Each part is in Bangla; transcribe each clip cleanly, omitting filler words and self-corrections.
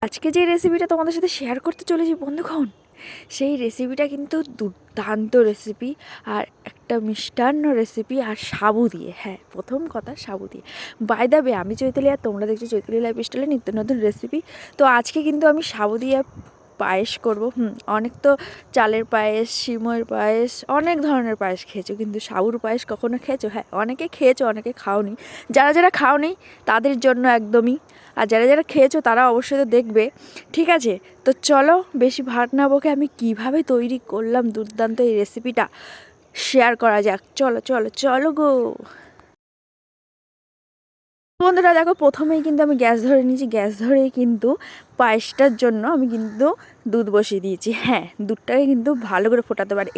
আজকে যে রেসিপিটা তোমাদের সাথে শেয়ার করতে চলেছি বন্ধুগণ, সেই রেসিপিটা কিন্তু দুর্দান্ত রেসিপি আর একটা মিষ্টান্ন রেসিপি আর সাবু দিয়ে। হ্যাঁ, প্রথম কথা সাবু দিয়ে। বাই দ্য ওয়ে, আমি চৈতালি আর তোমরা দেখছো চৈতালি লাইফস্টাইলে নিত্য নতুন রেসিপি। তো আজকে কিন্তু আমি সাবু দিয়ে পায়েস করব। অনেক তো চালের পায়েস, সিময়ের পায়েস, অনেক ধরনের পায়েস খেয়েছো, কিন্তু সাবুর পায়েস কখনো খেয়েছো? হ্যাঁ, অনেকে খেয়েছো, অনেকে খাওনি। যারা যারা খাওনি তাদের জন্য একদমই, আর যারা যারা খেয়েছো তারা অবশ্যই তো দেখবে। ঠিক আছে, তো চলো বেশি ভাত না বকে আমি কিভাবে তৈরি করলাম দুর্দান্ত এই রেসিপিটা শেয়ার করা যাক। চলো চলো চলো গো বন্ধুরা। দেখো, প্রথমেই কিন্তু আমি গ্যাস ধরে নিয়েছি। গ্যাস ধরেই কিন্তু পায়েসটার জন্য আমি কিন্তু দুধ বসিয়ে দিয়েছি। হ্যাঁ, দুধটাকে কিন্তু ভালো করে ফোটাতে পারে।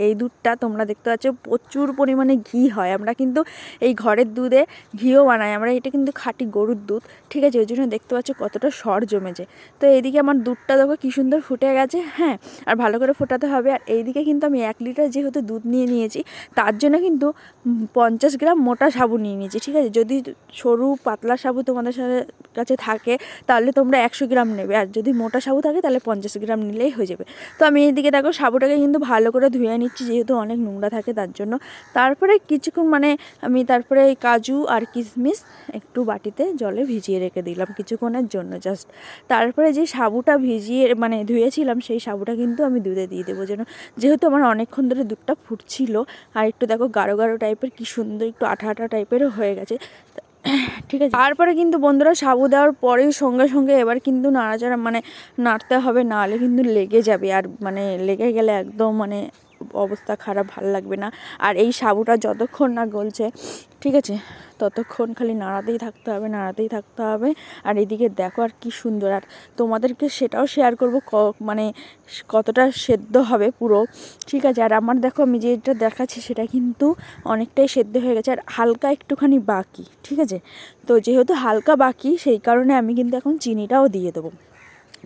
এই দুধটা তোমরা দেখতে পাচ্ছ প্রচুর পরিমাণে ঘি হয়। আমরা কিন্তু এই ঘরের দুধে ঘিও বানাই আমরা, এটা কিন্তু খাঁটি গরুর দুধ। ঠিক আছে, ওই জন্য দেখতে পাচ্ছ কতটা সর জমেছে। তো এইদিকে আমার দুধটা দেখো কী সুন্দর ফুটে গেছে। হ্যাঁ, আর ভালো করে ফোটাতে হবে। আর এইদিকে কিন্তু আমি 1 লিটার যেহেতু দুধ নিয়ে নিয়েছি, তার জন্য কিন্তু 50 গ্রাম মোটা সাবু নিয়ে নিয়েছি। ঠিক আছে, যদি সরু পাতলা সাবু তোমাদের কাছে থাকে তাহলে তোমরা 100 গ্রাম নেবে, আর যদি মোটা সাবু থাকে তাহলে 50 গ্রাম নিলেই হয়ে যাবে। তো আমি এইদিকে দেখো সাবুটাকে কিন্তু ভালো করে ধুয়ে নিচ্ছি, যেহেতু অনেক নোংরা থাকে তার জন্য। তারপরে কিছুক্ষণ আমি তারপরে এই কাজু আর কিশমিশ একটু বাটিতে জলে ভিজিয়ে রেখে দিলাম কিছুক্ষণের জন্য জাস্ট। তারপরে যে সাবুটা ভিজিয়ে ধুয়েছিলাম সেই সাবুটা কিন্তু আমি দুধে দিয়ে দেবো, যেহেতু আমার অনেকক্ষণ ধরে দুধটা ফুটছিল। আর একটু দেখো গাঢ় গাঢ় টাইপের, কি সুন্দর একটু আঠা আঠা টাইপেরও হয়ে গেছে। ঠিক আছে, তারপরে কিন্তু বন্ধুরা সাবু দেওয়ার পরেই সঙ্গে সঙ্গে এবার কিন্তু নাড়াচাড়া নাড়তে হবে, নাহলে কিন্তু লেগে যাবে। আর লেগে গেলে একদম অবস্থা খারাপ, ভালো লাগবে না। আর এই সাবুটা যতক্ষণ না গলছে, ঠিক আছে, ততক্ষণ খালি নাড়াতেই থাকতে হবে, নাড়াতেই থাকতে হবে। আর এদিকে দেখো আর কি সুন্দর, আর তোমাদেরকে সেটাও শেয়ার করবো কতটা সেদ্ধ হবে পুরো। ঠিক আছে, আর আমার দেখো আমি যেটা দেখাচ্ছি সেটা কিন্তু অনেকটাই সেদ্ধ হয়ে গেছে, আর হালকা একটুখানি বাকি। ঠিক আছে, তো যেহেতু হালকা বাকি সেই কারণে আমি কিন্তু এখন চিনিটাও দিয়ে দেবো।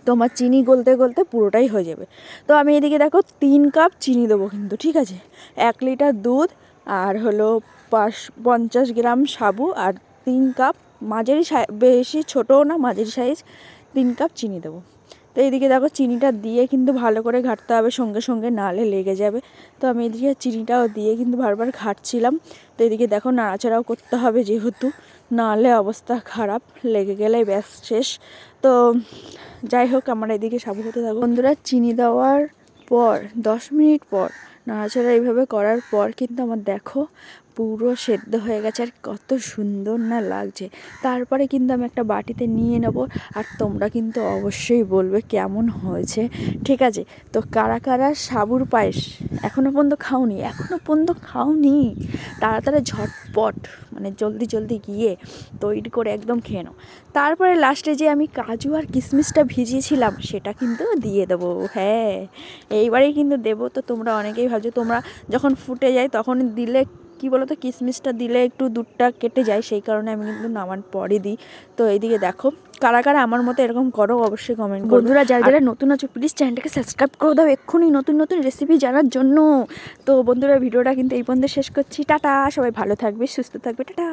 তো আমার চিনি গলতে গলতে পুরোটাই হয়ে যাবে। তো আমি এদিকে দেখো 3 কাপ চিনি দেবো কিন্তু। ঠিক আছে, 1 লিটার দুধ আর হলো 50 গ্রাম সাবু আর 3 কাপ মাঝারি, বেশি ছোটও না, মাঝারি সাইজ 3 কাপ চিনি দেবো। তো এইদিকে দেখো চিনিটা দিয়ে কিন্তু ভালো করে ঘাঁটতে হবে সঙ্গে সঙ্গে, নাহলে লেগে যাবে। তো আমি এদিকে চিনিটাও দিয়ে কিন্তু বারবার ঘাঁটছিলাম। তো এদিকে দেখো নাড়াচাড়াও করতে হবে, যেহেতু নাহলে অবস্থা খারাপ, লেগে গেলে ব্যাস শেষ। তো যাই হোক, আমার এদিকে সাবু হতে থাকো বন্ধুরা। চিনি দেওয়ার পর 10 মিনিট পর নাড়াচাড়া এইভাবে করার পর কিন্তু আমার দেখো পুরো সেদ্ধ হয়ে গেছে, আর কত সুন্দর না লাগছে। তারপরে কিন্তু আমি একটা বাটিতে নিয়ে নেব, আর তোমরা কিন্তু অবশ্যই বলবে কেমন হয়েছে। ঠিক আছে, তো কারা কারা সাবুর পায়েস এখনও পর্যন্ত খাওনি, তাড়াতাড়ি ঝটপট জলদি জলদি গিয়ে তৈরি করে একদম খেয়ে নাও। তারপরে লাস্টে যে আমি কাজু আর কিশমিশটা ভিজিয়েছিলাম সেটা কিন্তু দিয়ে দেবো। হ্যাঁ, এইবারেই কিন্তু দেবো। তো তোমরা অনেকেই ভাবছো তোমরা যখন ফুটে যায় তখন দিলে কি বলো তো, কিশমিশটা দিলে একটু দুধটা কেটে যায়, সেই কারণে আমি কিন্তু নামার পরে দিই। তো এইদিকে দেখো কারা কারা আমার মতো এরকম করো অবশ্যই কমেন্ট করো। বন্ধুরা যারা যারা নতুন আছো প্লিজ চ্যানেলটাকে সাবস্ক্রাইব করে দাও এক্ষুনি নতুন নতুন রেসিপি জানার জন্য। তো বন্ধুরা ভিডিওটা কিন্তু এই পর্যন্ত শেষ করছি। টাটা, সবাই ভালো থাকবে, সুস্থ থাকবে, টাটা।